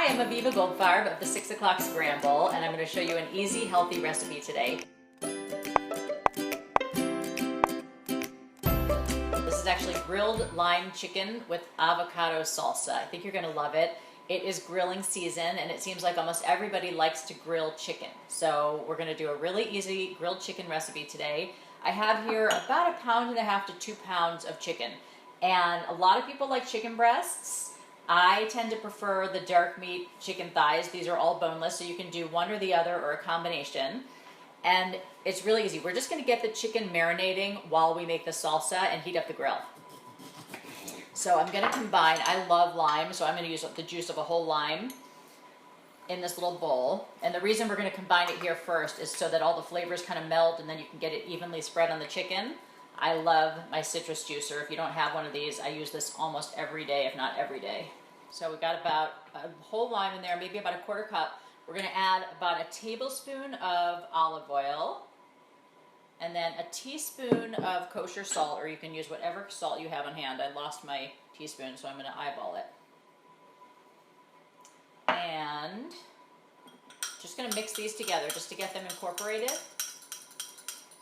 Hi, I'm Aviva Goldfarb of the 6 O'Clock Scramble, and I'm going to show you an easy, healthy recipe today. This is actually grilled lime chicken with avocado salsa. I think you're going to love it. It is grilling season, and it seems like almost everybody likes to grill chicken. So we're going to do a really easy grilled chicken recipe today. I have here about 1.5 pounds to 2 pounds of chicken, and a lot of people like chicken breasts. I tend to prefer the dark meat chicken thighs. These are all boneless, so you can do one or the other or a combination. And it's really easy. We're just going to get the chicken marinating while we make the salsa and heat up the grill. So I'm going to combine, I love lime, so I'm going to use the juice of a whole lime in this little bowl. And the reason we're going to combine it here first is so that all the flavors kind of melt and then you can get it evenly spread on the chicken. I love my citrus juicer. If you don't have one of these, I use this almost every day, if not every day. So we've got about a whole lime in there, maybe about 1/4 cup. We're going to add about 1 tablespoon of olive oil, and then 1 teaspoon of kosher salt, or you can use whatever salt you have on hand. I lost my teaspoon, so I'm going to eyeball it. And just going to mix these together just to get them incorporated.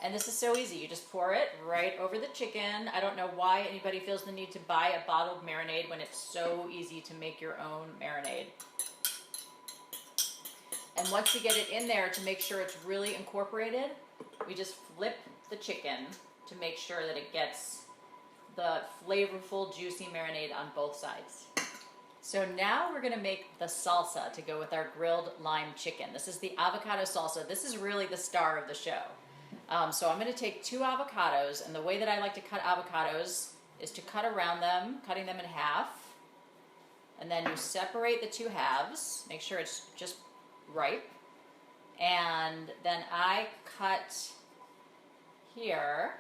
And this is so easy. You just pour it right over the chicken. I don't know why anybody feels the need to buy a bottled marinade when it's so easy to make your own marinade. And once you get it in there, to make sure it's really incorporated, we just flip the chicken to make sure that it gets the flavorful, juicy marinade on both sides. So now we're going to make the salsa to go with our grilled lime chicken. This is the avocado salsa. This is really the star of the show. So I'm going to take 2 avocados, and the way that I like to cut avocados is to cut around them, cutting them in half, and then you separate the 2 halves, make sure it's just ripe, and then I cut here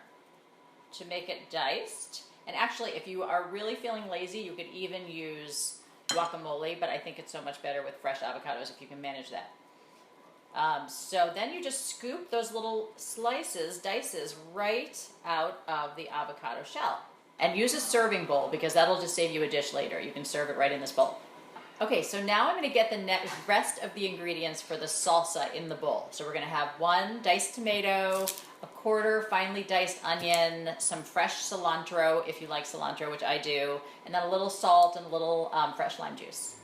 to make it diced. And actually, if you are really feeling lazy, you could even use guacamole, but I think it's so much better with fresh avocados if you can manage that. So then you just scoop those little dices right out of the avocado shell. And use a serving bowl, because that'll just save you a dish later. You can serve it right in this bowl. Okay, so now I'm going to get the rest of the ingredients for the salsa in the bowl. So we're going to have 1 diced tomato, 1/4 finely diced onion, some fresh cilantro, if you like cilantro, which I do, and then a little salt and a little fresh lime juice.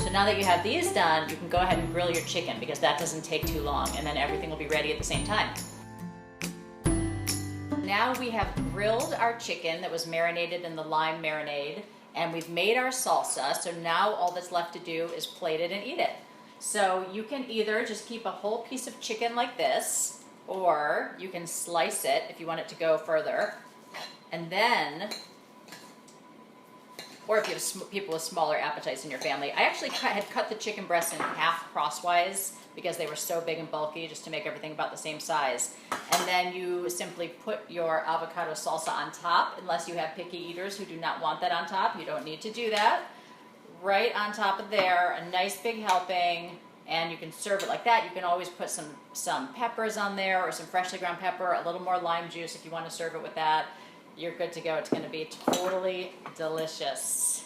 So now that you have these done, you can go ahead and grill your chicken, because that doesn't take too long, and then everything will be ready at the same time. Now we have grilled our chicken that was marinated in the lime marinade, and we've made our salsa, so now all that's left to do is plate it and eat it. So you can either just keep a whole piece of chicken like this, or you can slice it if you want it to go further, and then, or if you have people with smaller appetites in your family. I actually had cut the chicken breasts in half crosswise because they were so big and bulky, just to make everything about the same size. And then you simply put your avocado salsa on top, unless you have picky eaters who do not want that on top. You don't need to do that. Right on top of there, a nice big helping, and you can serve it like that. You can always put some peppers on there, or some freshly ground pepper, a little more lime juice if you want to serve it with that. You're good to go. It's going to be totally delicious.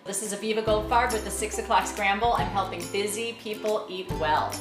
This is Aviva Goldfarb with the 6 O'Clock Scramble. I'm helping busy people eat well.